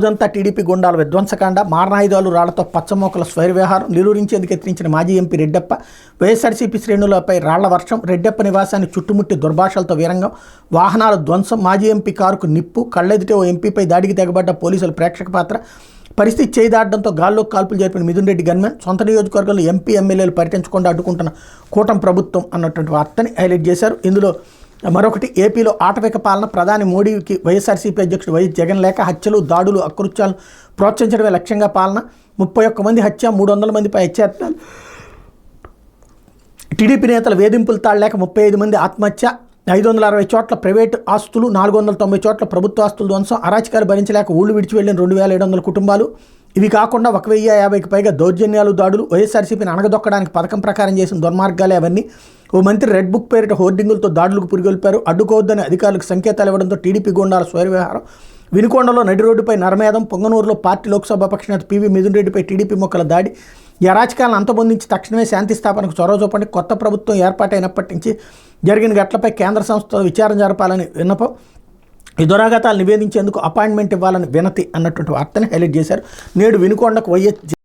రోజంతా టీడీపీ గుండాల విధ్వంసకాండ, మారణాయుధాలు రాళ్లతో పచ్చమోకల స్వైర వ్యవహారం, నిలువరించేందుకు యత్నించిన మాజీ ఎంపీ రెడ్డప్ప, వైఎస్ఆర్సీపీ శ్రేణులపై రాళ్ల వర్షం, రెడ్డప్ప నివాసాన్ని చుట్టుముట్టి దుర్భాషలతో వీరంగం, వాహనాల ధ్వంసం, మాజీ ఎంపీ కారుకు నిప్పు, కళ్ళెదుటే ఓ ఎంపీపై దాడికి తెగబడ్డ పోలీసుల ప్రేక్షక పాత్ర, పరిస్థితి చేయిదాటడంతో గాల్లో కాల్పులు జరిపిన మిథున్ రెడ్డి గన్మెన్, సొంత నియోజకవర్గంలో ఎంపీ ఎమ్మెల్యేలు పర్యటించకుండా అడ్డుకుంటున్న కూటమి ప్రభుత్వం అన్నటువంటి వార్తని హైలైట్ చేశారు. ఇందులో మరొకటి, ఏపీలో ఆటవిక పాలన, ప్రధాని మోడీకి వైఎస్ఆర్సీపీ అధ్యక్షుడు వైఎస్ జగన్ లేక హత్యలు, దాడులు, అకృత్యాలను ప్రోత్సహించడమే లక్ష్యంగా పాలన, 31 మంది హత్య, 300 మందిపై హత్యాయత్నాలు, టీడీపీ నేతల వేధింపులు తాళలేక 35 మంది ఆత్మహత్య, 560 చోట్ల ప్రైవేటు ఆస్తులు, 490 చోట్ల ప్రభుత్వ ఆస్తుల ధ్వంసం, అరాచకాలు భరించలేక ఊళ్ళు విడిచి వెళ్లిన 2700 కుటుంబాలు. ఇవి కాకుండా 1050కి పైగా దౌర్జన్యాలు, దాడులు, వైఎస్ఆర్సీపీని అణగదొక్కడానికి పథకం ప్రకారం చేసిన దుర్మార్గాలే అవన్నీ. ఓ మంత్రి రెడ్ బుక్ పేరిట హోర్డింగులతో దాడులకు పురిగొల్పారు. అడ్డుకోవద్దని అధికారులకు సంకేతాలు ఇవ్వడంతో టీడీపీ గుండాల స్వైర వ్యవహారం. వినుకొండలో నడి రోడ్డుపై నరమేధం, పొంగనూరులో పార్టీ లోక్సభ పక్షనేత పివి మిథున్ రెడ్డిపై టీడీపీ మొక్కల దాడి. ఈ అరాచకాలను అంతమొందించి తక్షణమే శాంతి స్థాపనకు చొరవ చూపండి, కొత్త ప్రభుత్వం ఏర్పాటైనప్పటి నుంచి జరిగిన ఘటనలపై కేంద్ర సంస్థ విచారణ జరపాలని విన్నపం, ఈ దురాఘాతాలు నివేదించేందుకు అపాయింట్మెంట్ ఇవ్వాలని వినతి అన్నటువంటి వార్తని హైలైట్ చేశారు. నేడు వినుకొండకు వైఎస్